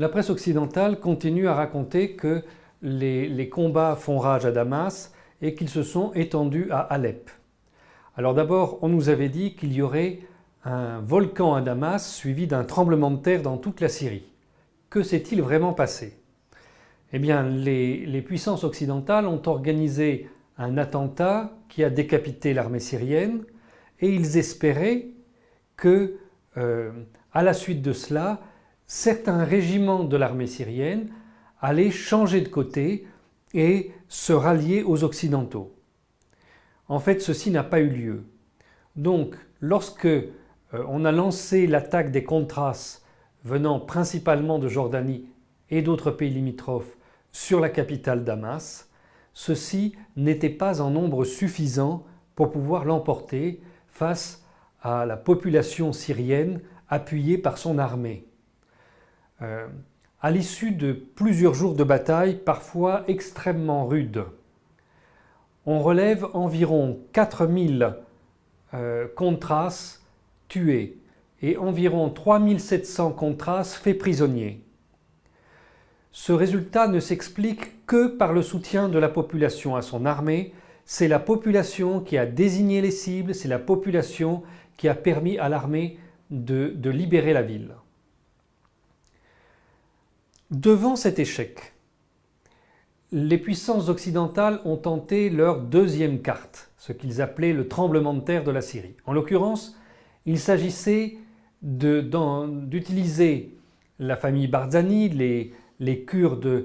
la presse occidentale continue à raconter que les combats font rage à Damas et qu'ils se sont étendus à Alep. Alors d'abord, on nous avait dit qu'il y aurait un volcan à Damas suivi d'un tremblement de terre dans toute la Syrie. Que s'est-il vraiment passé? Eh bien, les puissances occidentales ont organisé un attentat qui a décapité l'armée syrienne et ils espéraient que, à la suite de cela, certains régiments de l'armée syrienne allaient changer de côté et se rallier aux Occidentaux. En fait, ceci n'a pas eu lieu. Donc, lorsque on a lancé l'attaque des Contras venant principalement de Jordanie et d'autres pays limitrophes sur la capitale Damas, ceux-ci n'étaient pas en nombre suffisant pour pouvoir l'emporter face à la population syrienne appuyée par son armée. À l'issue de plusieurs jours de bataille, parfois extrêmement rudes, on relève environ 4000 Contras tués et environ 3700 Contras faits prisonniers. Ce résultat ne s'explique que par le soutien de la population à son armée. C'est la population qui a désigné les cibles, c'est la population qui a permis à l'armée de libérer la ville. Devant cet échec, les puissances occidentales ont tenté leur deuxième carte, ce qu'ils appelaient le tremblement de terre de la Syrie. En l'occurrence, il s'agissait d'utiliser la famille Barzani, les Kurdes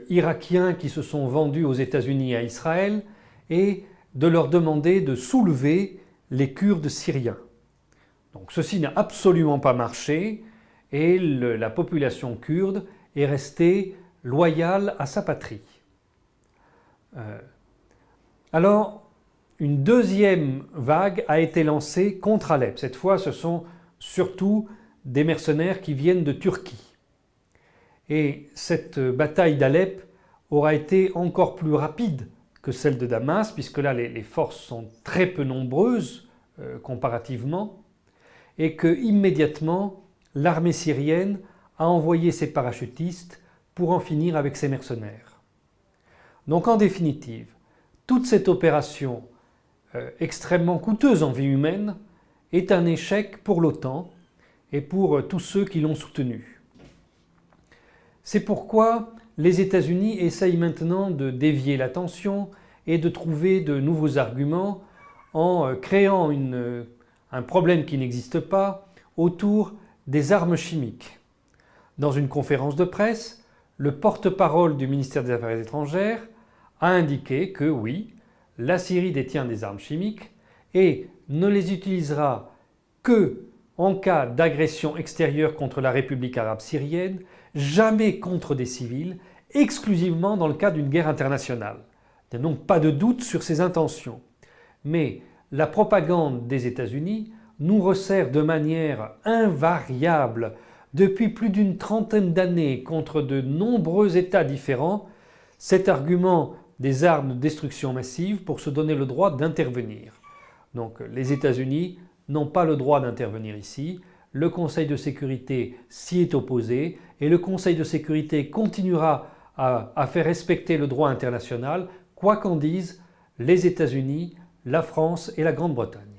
irakiens qui se sont vendus aux États-Unis et à Israël, et de leur demander de soulever les Kurdes syriens. Donc ceci n'a absolument pas marché et la population kurde est restée loyale à sa patrie. Alors, une deuxième vague a été lancée contre Alep. Cette fois, ce sont surtout des mercenaires qui viennent de Turquie. Et cette bataille d'Alep aura été encore plus rapide que celle de Damas, puisque là les forces sont très peu nombreuses comparativement, et que immédiatement l'armée syrienne a envoyé ses parachutistes pour en finir avec ses mercenaires. Donc en définitive, toute cette opération extrêmement coûteuse en vie humaine est un échec pour l'OTAN et pour tous ceux qui l'ont soutenue. C'est pourquoi les États-Unis essayent maintenant de dévier l'attention et de trouver de nouveaux arguments en créant un problème qui n'existe pas autour des armes chimiques. Dans une conférence de presse, le porte-parole du ministère des Affaires étrangères a indiqué que oui, la Syrie détient des armes chimiques et ne les utilisera que en cas d'agression extérieure contre la République arabe syrienne, jamais contre des civils, exclusivement dans le cas d'une guerre internationale. Il n'y a donc pas de doute sur ses intentions. Mais la propagande des États-Unis nous resserre de manière invariable depuis plus d'une trentaine d'années contre de nombreux États différents cet argument des armes de destruction massive pour se donner le droit d'intervenir. Donc les États-Unis n'ont pas le droit d'intervenir ici, le Conseil de sécurité s'y est opposé et le Conseil de sécurité continuera à faire respecter le droit international, quoi qu'en disent les États-Unis, la France et la Grande-Bretagne.